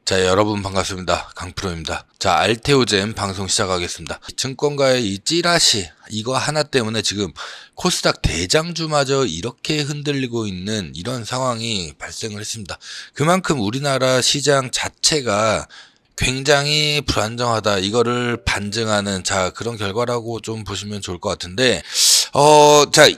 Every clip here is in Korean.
자, 여러분 반갑습니다. 강프로입니다. 자, 알테오젠 방송 시작하겠습니다. 증권가의 이 찌라시 이거 하나 때문에 지금 코스닥 대장주마저 이렇게 흔들리고 있는 이런 상황이 발생을 했습니다. 그만큼 우리나라 시장 자체가 굉장히 불안정하다, 이거를 반증하는 그런 결과라고 좀 보시면 좋을 것 같은데,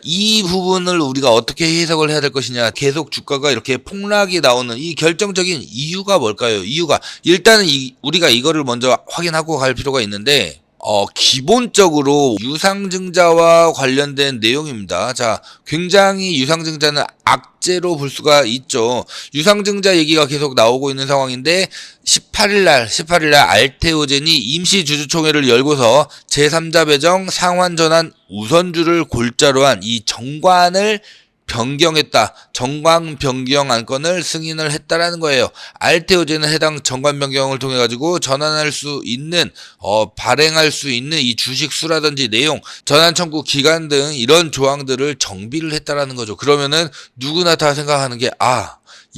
이 부분을 우리가 어떻게 해석을 해야 될 것이냐, 계속 주가가 이렇게 폭락이 나오는 이 결정적인 이유가 뭘까요? 이유가 일단은 우리가 이거를 먼저 확인하고 갈 필요가 있는데, 기본적으로 유상증자와 관련된 내용입니다. 자, 굉장히 유상증자는 악재로 볼 수가 있죠. 유상증자 얘기가 계속 나오고 있는 상황인데 18일날 알테오젠이 임시주주총회를 열고서 제3자 배정 상환전환 우선주를 골자로 한 이 정관을 변경했다. 정관 변경 안건을 승인을 했다라는 거예요. 알테오젠은 해당 정관 변경을 통해 가지고 전환할 수 있는 발행할 수 있는 이 주식 수라든지 내용, 전환 청구 기간 등 이런 조항들을 정비를 했다라는 거죠. 그러면은 누구나 다 생각하는 게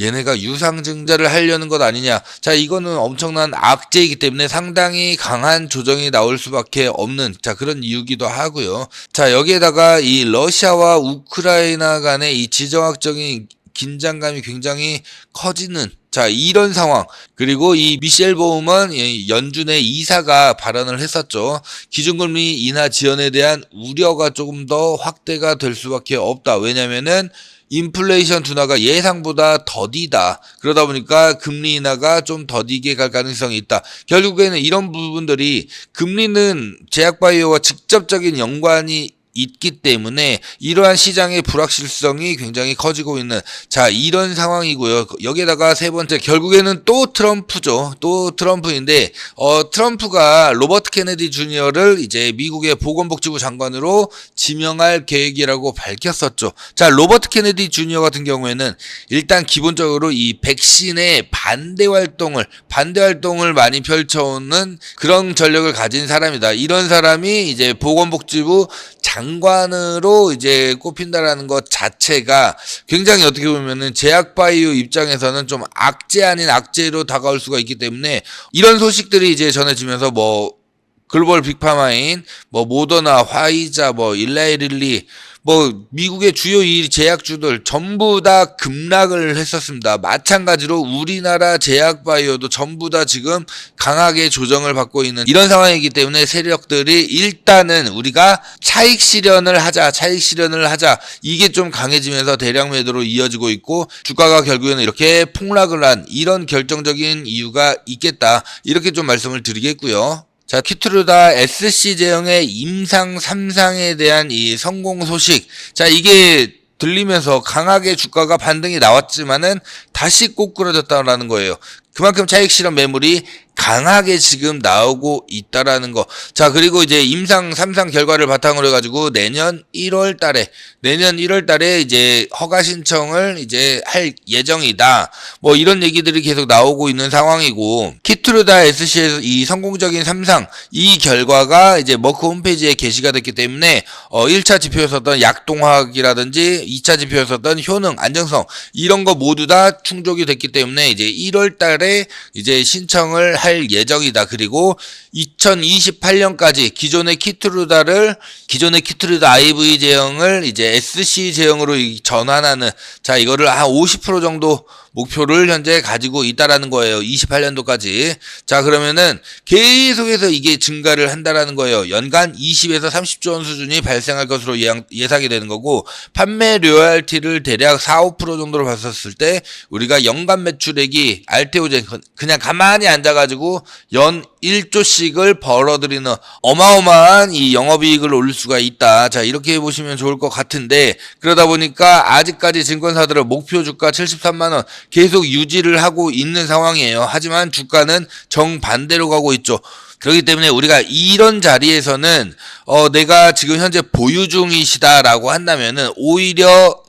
얘네가 유상증자를 하려는 것 아니냐. 자, 이거는 엄청난 악재이기 때문에 상당히 강한 조정이 나올 수밖에 없는 그런 이유기도 하고요. 자, 여기에다가 이 러시아와 우크라이나 간의 이 지정학적인 긴장감이 굉장히 커지는 이런 상황. 그리고 이 미셸 보우먼 연준의 이사가 발언을 했었죠. 기준금리 인하 지연에 대한 우려가 조금 더 확대가 될 수밖에 없다. 왜냐면은 인플레이션 둔화가 예상보다 더디다. 그러다 보니까 금리 인하가 좀 더디게 갈 가능성이 있다. 결국에는 이런 부분들이, 금리는 제약바이오와 직접적인 연관이 있기 때문에 이러한 시장의 불확실성이 굉장히 커지고 있는 이런 상황이고요. 여기에다가 세 번째, 결국에는 또 트럼프죠. 또 트럼프인데 트럼프가 로버트 케네디 주니어를 이제 미국의 보건복지부 장관으로 지명할 계획이라고 밝혔었죠. 로버트 케네디 주니어 같은 경우에는 일단 기본적으로 이 백신의 반대 활동을 많이 펼쳐오는 그런 전력을 가진 사람이다. 이런 사람이 이제 보건복지부 장관으로 이제 꼽힌다라는 것 자체가 굉장히 어떻게 보면은 제약바이오 입장에서는 좀 악재 아닌 악재로 다가올 수가 있기 때문에, 이런 소식들이 이제 전해지면서 글로벌 빅파마인 모더나, 화이자, 일라이릴리, 미국의 주요 이 제약주들 전부 다 급락을 했었습니다. 마찬가지로 우리나라 제약바이오도 전부 다 지금 강하게 조정을 받고 있는 이런 상황이기 때문에 세력들이 일단은 우리가 차익 실현을 하자, 이게 좀 강해지면서 대량 매도로 이어지고 있고, 주가가 결국에는 이렇게 폭락을 한 이런 결정적인 이유가 있겠다, 이렇게 좀 말씀을 드리겠고요. 키트루다 SC 제형의 임상 3상에 대한 이 성공 소식. 이게 들리면서 강하게 주가가 반등이 나왔지만은 다시 꼬꾸라졌다라는 거예요. 그만큼 차익 실현 매물이 강하게 지금 나오고 있다라는 거. 그리고 이제 임상 3상 결과를 바탕으로 해가지고 내년 1월 달에 이제 허가 신청을 이제 할 예정이다. 이런 얘기들이 계속 나오고 있는 상황이고, 키트루다 SC에서 이 성공적인 3상, 이 결과가 이제 머크 홈페이지에 게시가 됐기 때문에 1차 지표였었던 약동학이라든지 2차 지표였었던 효능, 안정성, 이런 거 모두 다 충족이 됐기 때문에 이제 1월 달에 이제 신청을 할 예정이다. 그리고 2028년까지 기존의 키트루다 IV 제형을 이제 SC 제형으로 전환하는, 이거를 한 50% 정도 목표를 현재 가지고 있다라는 거예요. 28년도까지. 그러면은 계속해서 이게 증가를 한다라는 거예요. 연간 20에서 30조 원 수준이 발생할 것으로 예상이 되는 거고, 판매 로열티를 대략 4~5% 정도로 봤었을 때 우리가 연간 매출액이 알테오젠 그냥 가만히 앉아가지고 연 1조씩을 벌어들이는 어마어마한 이 영업이익을 올릴 수가 있다. 이렇게 보시면 좋을 것 같은데, 그러다 보니까 아직까지 증권사들은 목표 주가 73만원 계속 유지를 하고 있는 상황이에요. 하지만 주가는 정반대로 가고 있죠. 그렇기 때문에 우리가 이런 자리에서는 내가 지금 현재 보유 중이시다라고 한다면은 오히려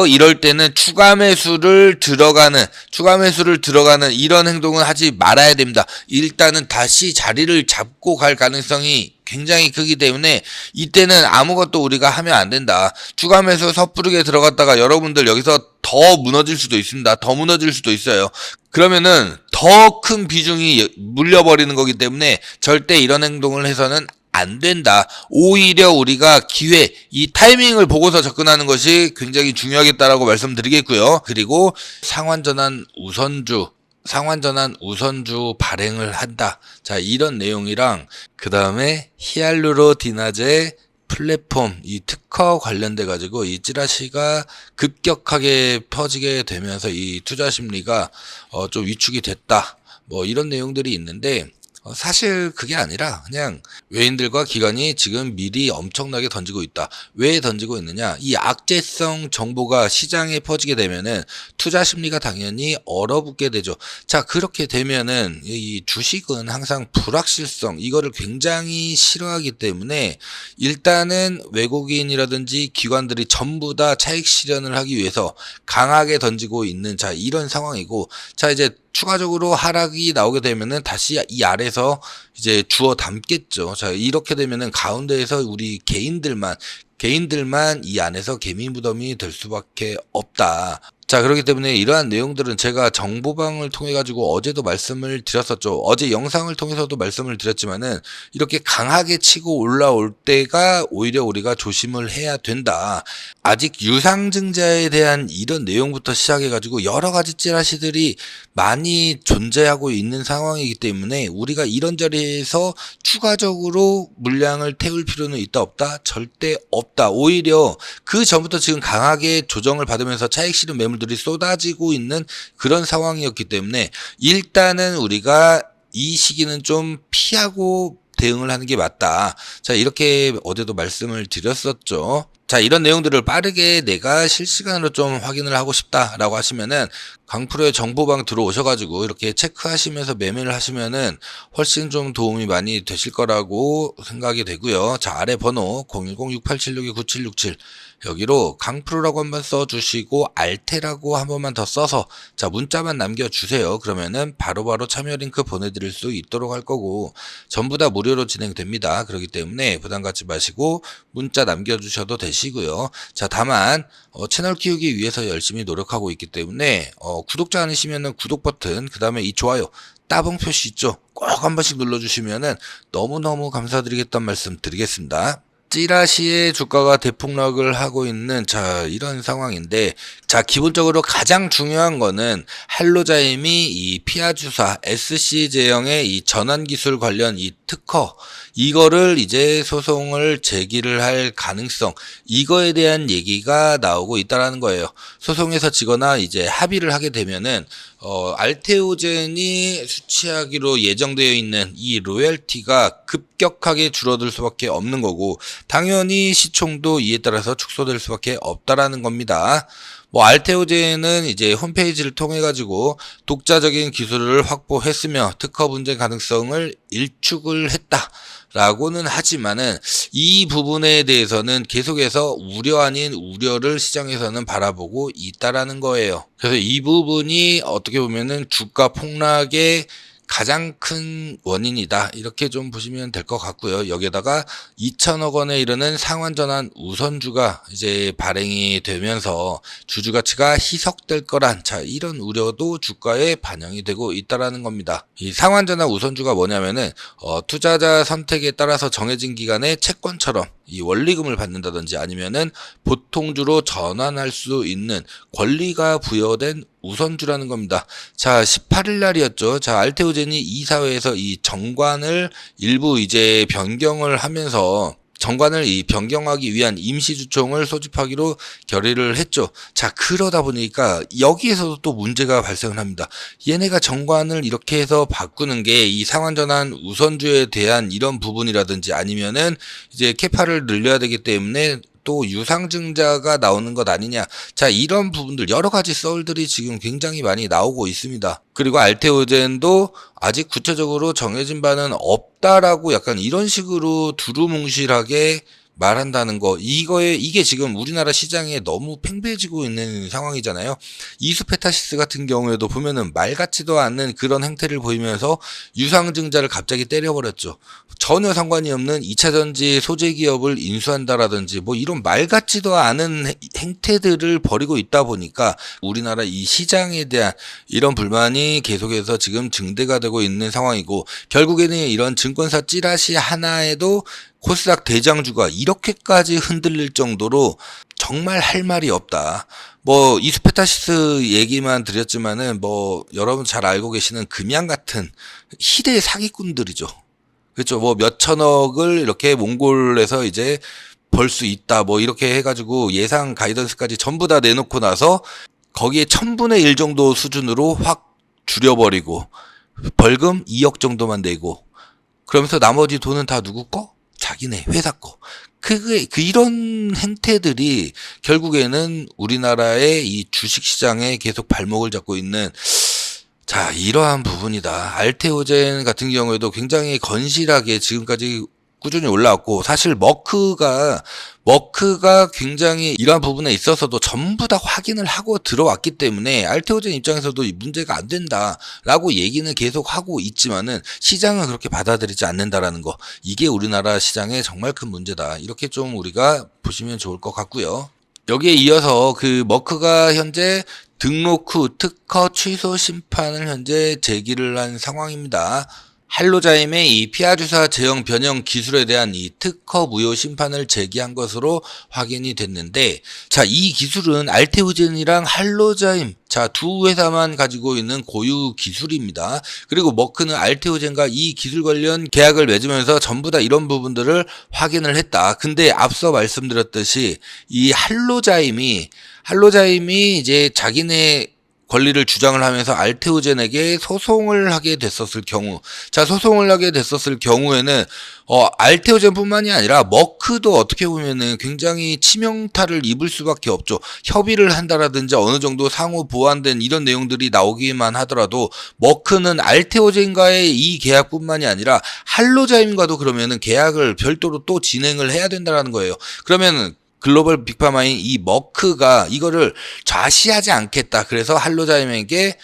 이럴 때는 추가 매수를 들어가는 이런 행동은 하지 말아야 됩니다. 일단은 다시 자리를 잡고 갈 가능성이 굉장히 크기 때문에 이때는 아무것도 우리가 하면 안 된다. 주가 매수 섣부르게 들어갔다가 여러분들 여기서 더 무너질 수도 있습니다. 더 무너질 수도 있어요. 그러면은 더 큰 비중이 물려버리는 거기 때문에 절대 이런 행동을 해서는 안 된다. 오히려 우리가 기회, 이 타이밍을 보고서 접근하는 것이 굉장히 중요하겠다라고 말씀드리겠고요. 그리고 상환전환 우선주 발행을 한다. 자, 이런 내용이랑 그 다음에 히알루로니다제 플랫폼 이 특허 관련돼 가지고 이 찌라시가 급격하게 퍼지게 되면서 이 투자 심리가 좀 위축이 됐다. 뭐 이런 내용들이 있는데 사실 그게 아니라 그냥 외인들과 기관이 지금 미리 엄청나게 던지고 있다. 왜 던지고 있느냐? 이 악재성 정보가 시장에 퍼지게 되면은 투자 심리가 당연히 얼어붙게 되죠. 자, 그렇게 되면은 이 주식은 항상 불확실성 이거를 굉장히 싫어하기 때문에 일단은 외국인이라든지 기관들이 전부 다 차익 실현을 하기 위해서 강하게 던지고 있는 자, 이런 상황이고, 자, 이제 추가적으로 하락이 나오게 되면은 다시 이 아래서 이제 주워 담겠죠. 자, 이렇게 되면은 가운데에서 우리 개인들만 이 안에서 개미 무덤이 될 수밖에 없다. 자, 그렇기 때문에 이러한 내용들은 제가 정보방을 통해 가지고 어제도 말씀을 드렸었죠. 어제 영상을 통해서도 말씀을 드렸지만은 이렇게 강하게 치고 올라올 때가 오히려 우리가 조심을 해야 된다. 아직 유상증자에 대한 이런 내용부터 시작해 가지고 여러 가지 찌라시들이 많이 존재하고 있는 상황이기 때문에 우리가 이런 자리에서 추가적으로 물량을 태울 필요는 있다 없다? 절대 없다. 오히려 그 전부터 지금 강하게 조정을 받으면서 차익 실현 매물들이 쏟아지고 있는 그런 상황이었기 때문에 일단은 우리가 이 시기는 좀 피하고 대응을 하는 게 맞다. 자, 이렇게 어제도 말씀을 드렸었죠. 자, 이런 내용들을 빠르게 내가 실시간으로 좀 확인을 하고 싶다라고 하시면은 강프로의 정보방 들어오셔가지고 이렇게 체크하시면서 매매를 하시면은 훨씬 좀 도움이 많이 되실 거라고 생각이 되고요. 자, 아래 번호 010-6876-9767 여기로 강프로라고 한번 써주시고 알테라고 한 번만 더 써서 자, 문자만 남겨주세요. 그러면은 바로바로 참여 링크 보내드릴 수 있도록 할 거고 전부 다 무료로 진행됩니다. 그렇기 때문에 부담 갖지 마시고 문자 남겨주셔도 되시고요. 자, 다만 채널 키우기 위해서 열심히 노력하고 있기 때문에 구독자 아니시면은 구독 버튼, 그 다음에 이 좋아요 따봉 표시 있죠? 꼭 한 번씩 눌러주시면은 너무너무 감사드리겠다는 말씀 드리겠습니다. 찌라시의 주가가 대폭락을 하고 있는 자, 이런 상황인데, 자, 기본적으로 가장 중요한 거는 할로자임이 이 피아주사 SC 제형의 이 전환기술 관련 이 특허 이거를 이제 소송을 제기를 할 가능성, 이거에 대한 얘기가 나오고 있다라는 거예요. 소송에서 지거나 이제 합의를 하게 되면은 알테오젠이 수취하기로 예정되어 있는 이 로열티가 급격하게 줄어들 수밖에 없는 거고, 당연히 시총도 이에 따라서 축소될 수밖에 없다라는 겁니다. 알테오젠은 이제 홈페이지를 통해 가지고 독자적인 기술을 확보했으며 특허 분쟁 가능성을 일축을 했다. 라고는 하지만은 이 부분에 대해서는 계속해서 우려 아닌 우려를 시장에서는 바라보고 있다라는 거예요. 그래서 이 부분이 어떻게 보면은 주가 폭락의 가장 큰 원인이다. 이렇게 좀 보시면 될 것 같고요. 여기에다가 2천억 원에 이르는 상환전환 우선주가 이제 발행이 되면서 주주 가치가 희석될 거란 자, 이런 우려도 주가에 반영이 되고 있다라는 겁니다. 이 상환전환 우선주가 뭐냐면은 투자자 선택에 따라서 정해진 기간에 채권처럼 이 원리금을 받는다든지 아니면은 보통주로 전환할 수 있는 권리가 부여된 우선주라는 겁니다. 자, 18일 날이었죠. 자, 알테오젠이 이사회에서 이 정관을 일부 이제 변경을 하면서 정관을 이 변경하기 위한 임시주총을 소집하기로 결의를 했죠. 자, 그러다 보니까 여기에서도 또 문제가 발생을 합니다. 얘네가 정관을 이렇게 해서 바꾸는 게 이 상환전환 우선주에 대한 이런 부분이라든지 아니면은 이제 캐파를 늘려야 되기 때문에 또 유상증자가 나오는 것 아니냐. 자, 이런 부분들 여러 가지 썰들이 지금 굉장히 많이 나오고 있습니다. 그리고 알테오젠도 아직 구체적으로 정해진 바는 없다라고 약간 이런 식으로 두루뭉실하게 말한다는 거, 이게 지금 우리나라 시장에 너무 팽배해지고 있는 상황이잖아요. 이수페타시스 같은 경우에도 보면은 말 같지도 않는 그런 행태를 보이면서 유상증자를 갑자기 때려버렸죠. 전혀 상관이 없는 2차전지 소재 기업을 인수한다라든지 뭐 이런 말 같지도 않은 행태들을 벌이고 있다 보니까 우리나라 이 시장에 대한 이런 불만이 계속해서 지금 증대가 되고 있는 상황이고, 결국에는 이런 증권사 찌라시 하나에도 코스닥 대장주가 이렇게까지 흔들릴 정도로 정말 할 말이 없다. 뭐 이수페타시스 얘기만 드렸지만은 뭐 여러분 잘 알고 계시는 금양 같은 희대 사기꾼들이죠. 그렇죠. 뭐 몇천억을 이렇게 몽골에서 이제 벌 수 있다. 뭐 이렇게 해가지고 예상 가이던스까지 전부 다 내놓고 나서 거기에 1000분의 1 정도 수준으로 확 줄여버리고 벌금 2억 정도만 내고, 그러면서 나머지 돈은 다 누구 거? 자기네 회사 거. 이런 행태들이 결국에는 우리나라의 이 주식시장에 계속 발목을 잡고 있는, 자, 이러한 부분이다. 알테오젠 같은 경우에도 굉장히 건실하게 지금까지 꾸준히 올라왔고, 사실 머크가 굉장히 이러한 부분에 있어서도 전부 다 확인을 하고 들어왔기 때문에 알테오젠 입장에서도 문제가 안 된다라고 얘기는 계속 하고 있지만은 시장은 그렇게 받아들이지 않는다라는 거, 이게 우리나라 시장의 정말 큰 문제다. 이렇게 좀 우리가 보시면 좋을 것 같고요. 여기에 이어서 그 머크가 현재 등록 후 특허 취소 심판을 현재 제기를 한 상황입니다. 할로자임의 이 피하주사 제형 변형 기술에 대한 이 특허 무효 심판을 제기한 것으로 확인이 됐는데, 자, 이 기술은 알테오젠이랑 할로자임, 자, 두 회사만 가지고 있는 고유 기술입니다. 그리고 머크는 알테오젠과 이 기술 관련 계약을 맺으면서 전부 다 이런 부분들을 확인을 했다. 근데 앞서 말씀드렸듯이 이 할로자임이 이제 자기네 권리를 주장을 하면서 알테오젠에게 소송을 하게 됐었을 경우, 자, 소송을 하게 됐었을 경우에는 알테오젠뿐만이 아니라 머크도 어떻게 보면은 굉장히 치명타를 입을 수밖에 없죠. 협의를 한다라든지 어느 정도 상호 보완된 이런 내용들이 나오기만 하더라도 머크는 알테오젠과의 이 계약뿐만이 아니라 할로자임과도 그러면은 계약을 별도로 또 진행을 해야 된다라는 거예요. 그러면은 글로벌 빅파마인 이 머크가 이거를 좌시하지 않겠다. 그래서 할로자임에게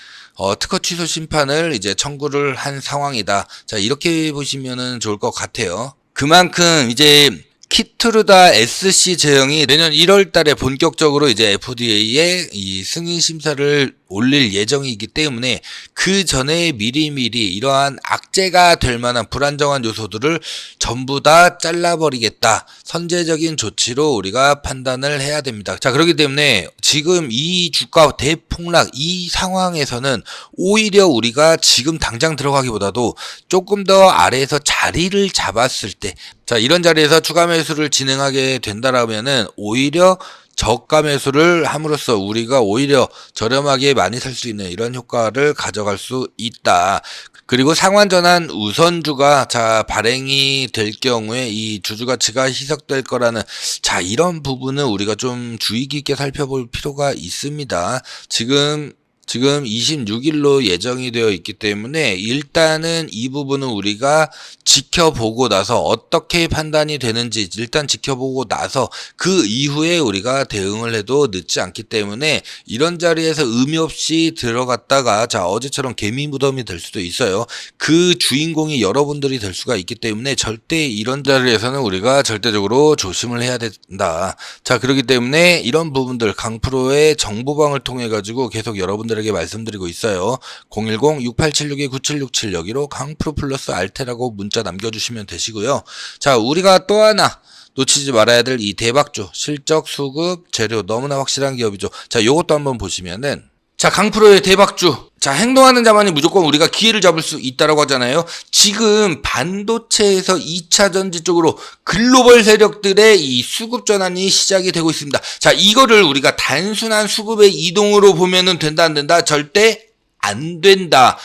특허 취소 심판을 이제 청구를 한 상황이다. 자, 이렇게 보시면은 좋을 것 같아요. 그만큼 이제 키트루다 SC 제형이 내년 1월 달에 본격적으로 이제 FDA에 이 승인 심사를 올릴 예정이기 때문에 그 전에 미리미리 이러한 악재가 될 만한 불안정한 요소들을 전부 다 잘라버리겠다. 선제적인 조치로 우리가 판단을 해야 됩니다. 자, 그렇기 때문에 지금 이 주가 대폭락 이 상황에서는 오히려 우리가 지금 당장 들어가기보다도 조금 더 아래에서 자리를 잡았을 때, 자, 이런 자리에서 추가 매수를 진행하게 된다라면은 오히려 저가 매수를 함으로써 우리가 오히려 저렴하게 많이 살 수 있는 이런 효과를 가져갈 수 있다. 그리고 상환전환 우선주가 자 발행이 될 경우에 이 주주 가치가 희석될 거라는, 자, 이런 부분은 우리가 좀 주의 깊게 살펴볼 필요가 있습니다. 지금 26일로 예정이 되어 있기 때문에 일단은 이 부분은 우리가 지켜보고 나서 어떻게 판단이 되는지 일단 지켜보고 나서 그 이후에 우리가 대응을 해도 늦지 않기 때문에 이런 자리에서 의미 없이 들어갔다가 자 어제처럼 개미 무덤이 될 수도 있어요. 그 주인공이 여러분들이 될 수가 있기 때문에 절대 이런 자리에서는 우리가 절대적으로 조심을 해야 된다. 자, 그렇기 때문에 이런 부분들 강프로의 정보방을 통해 가지고 계속 여러분들에게 말씀드리고 있어요. 010-6876-9767 여기로 강프로 플러스 알테라고 문자 남겨주시면 되시고요. 자, 우리가 또 하나 놓치지 말아야 될 이 대박주 실적, 수급, 재료 너무나 확실한 기업이죠. 자, 요것도 한번 보시면은, 자, 강프로의 대박주. 자, 행동하는 자만이 무조건 우리가 기회를 잡을 수 있다라고 하잖아요. 지금 반도체에서 2차 전지 쪽으로 글로벌 세력들의 이 수급 전환이 시작이 되고 있습니다. 자, 이거를 우리가 단순한 수급의 이동으로 보면은 된다 안 된다? 절대 안 된다.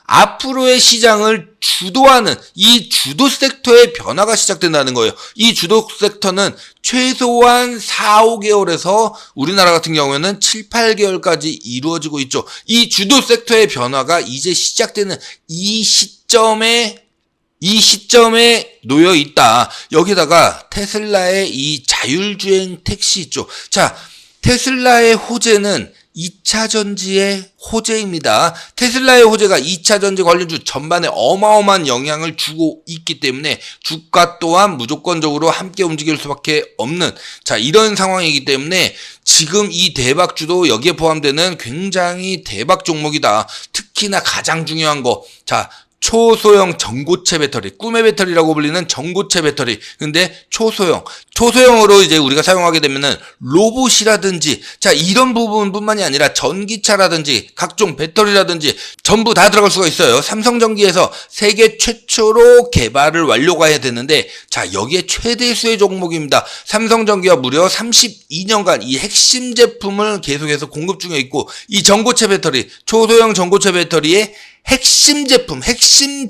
앞으로의 시장을 주도하는 이 주도 섹터의 변화가 시작된다는 거예요. 이 주도 섹터는 최소한 4, 5개월에서 우리나라 같은 경우에는 7, 8개월까지 이루어지고 있죠. 이 주도 섹터의 변화가 이제 시작되는 이 시점에 이 시점에 놓여 있다. 여기다가 테슬라의 이 자율주행 택시 있죠. 자, 테슬라의 호재는 2차 전지의 호재입니다. 테슬라의 호재가 2차 전지 관련주 전반에 어마어마한 영향을 주고 있기 때문에 주가 또한 무조건적으로 함께 움직일 수밖에 없는 자 이런 상황이기 때문에 지금 이 대박주도 여기에 포함되는 굉장히 대박 종목이다. 특히나 가장 중요한 거 자 초소형 전고체 배터리, 꿈의 배터리라고 불리는 전고체 배터리. 근데 초소형으로 이제 우리가 사용하게 되면은 로봇이라든지, 자, 이런 부분뿐만이 아니라 전기차라든지, 각종 배터리라든지, 전부 다 들어갈 수가 있어요. 삼성전기에서 세계 최초로 개발을 완료가 해야 되는데, 자, 여기에 최대 수혜 종목입니다. 삼성전기가 무려 32년간 이 핵심 제품을 계속해서 공급 중에 있고, 이 전고체 배터리, 초소형 전고체 배터리의 핵심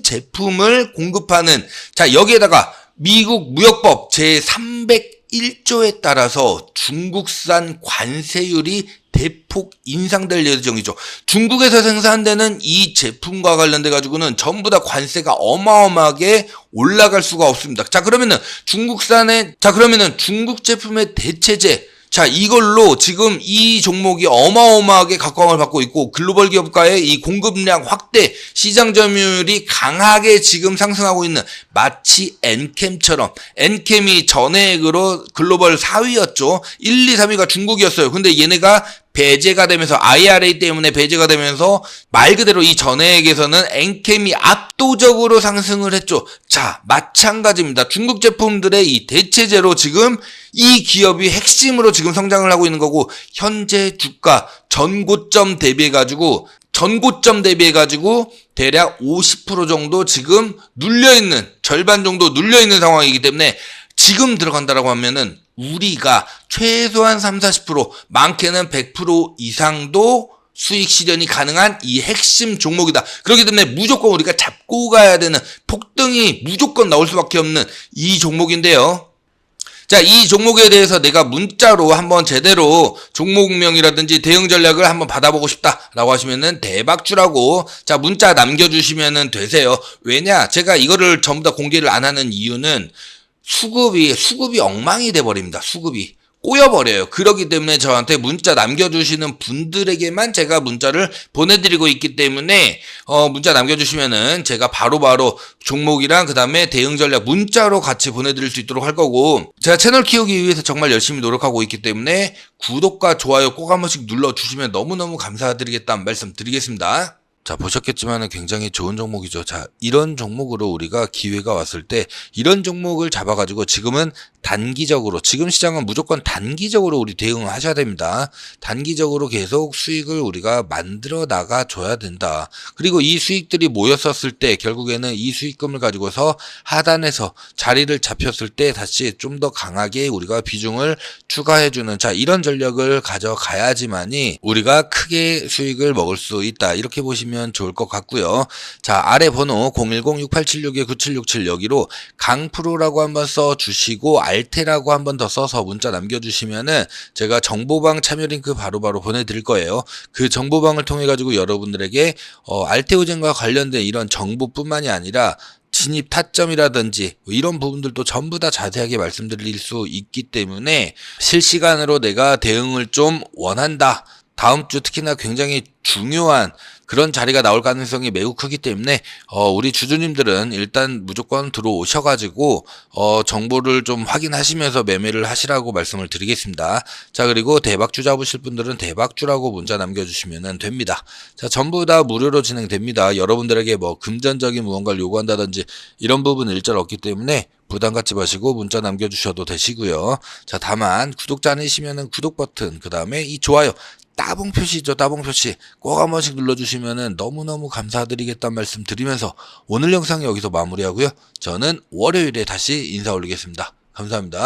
제품을 공급하는 자 여기에다가 미국 무역법 제301조에 따라서 중국산 관세율이 대폭 인상될 예정이죠. 중국에서 생산되는 이 제품과 관련돼 가지고는 전부 다 관세가 어마어마하게 올라갈 수가 없습니다. 자 그러면은 중국 제품의 대체제 자, 이걸로 지금 이 종목이 어마어마하게 각광을 받고 있고 글로벌 기업가의 이 공급량 확대, 시장 점유율이 강하게 지금 상승하고 있는 마치 엔캠처럼 엔캠이 전해액으로 글로벌 4위였죠. 1, 2, 3위가 중국이었어요. 근데 얘네가 배제가 되면서 IRA 때문에 배제가 되면서 말 그대로 이 전해액에서는 엔캠이 압도적으로 상승을 했죠. 자, 마찬가지입니다. 중국 제품들의 이 대체제로 지금 이 기업이 핵심으로 지금 성장을 하고 있는 거고 현재 주가 전고점 대비해가지고 대략 50% 정도 지금 눌려있는 절반 정도 눌려있는 상황이기 때문에 지금 들어간다라고 하면은 우리가 최소한 30-40% 많게는 100% 이상도 수익 실현이 가능한 이 핵심 종목이다. 그렇기 때문에 무조건 우리가 잡고 가야 되는 폭등이 무조건 나올 수밖에 없는 이 종목인데요. 자, 이 종목에 대해서 내가 문자로 한번 제대로 종목명이라든지 대응 전략을 한번 받아보고 싶다라고 하시면은 대박주라고 자 문자 남겨주시면은 되세요. 왜냐? 제가 이거를 전부 다 공개를 안 하는 이유는 수급이 엉망이 돼버립니다. 수급이 꼬여버려요. 그렇기 때문에 저한테 문자 남겨주시는 분들에게만 제가 문자를 보내드리고 있기 때문에 문자 남겨주시면은 제가 바로바로 종목이랑 그 다음에 대응 전략 문자로 같이 보내드릴 수 있도록 할 거고 제가 채널 키우기 위해서 정말 열심히 노력하고 있기 때문에 구독과 좋아요 꼭 한 번씩 눌러주시면 너무너무 감사드리겠다는 말씀 드리겠습니다. 자, 보셨겠지만 굉장히 좋은 종목이죠. 자, 이런 종목으로 우리가 기회가 왔을 때 이런 종목을 잡아가지고 지금은 단기적으로 지금 시장은 무조건 단기적으로 우리 대응을 하셔야 됩니다. 단기적으로 계속 수익을 우리가 만들어 나가 줘야 된다. 그리고 이 수익들이 모였었을 때 결국에는 이 수익금을 가지고서 하단에서 자리를 잡혔을 때 다시 좀 더 강하게 우리가 비중을 추가해주는 자 이런 전략을 가져가야지만이 우리가 크게 수익을 먹을 수 있다. 이렇게 보시면 좋을 것 같고요. 자 아래 번호 010-6876-9767 여기로 강프로라고 한번 써주시고 알테라고 한번 더 써서 문자 남겨주시면은 제가 정보방 참여 링크 바로바로 보내드릴 거예요. 그 정보방을 통해 가지고 여러분들에게 알테오젠과 관련된 이런 정보뿐만이 아니라 진입 타점이라든지 이런 부분들도 전부 다 자세하게 말씀드릴 수 있기 때문에 실시간으로 내가 대응을 좀 원한다. 다음 주 특히나 굉장히 중요한 그런 자리가 나올 가능성이 매우 크기 때문에 우리 주주님들은 일단 무조건 들어오셔가지고 정보를 좀 확인하시면서 매매를 하시라고 말씀을 드리겠습니다. 자 그리고 대박주 잡으실 분들은 대박주라고 문자 남겨주시면 됩니다. 자 전부 다 무료로 진행됩니다. 여러분들에게 뭐 금전적인 무언가를 요구한다든지 이런 부분은 일절 없기 때문에 부담 갖지 마시고 문자 남겨주셔도 되시고요. 자 다만 구독자 아니시면은 구독 버튼 그 다음에 이 좋아요 따봉 표시죠. 따봉 표시 꼭 한 번씩 눌러주시면 너무너무 감사드리겠다는 말씀 드리면서 오늘 영상 여기서 마무리하고요. 저는 월요일에 다시 인사 올리겠습니다. 감사합니다.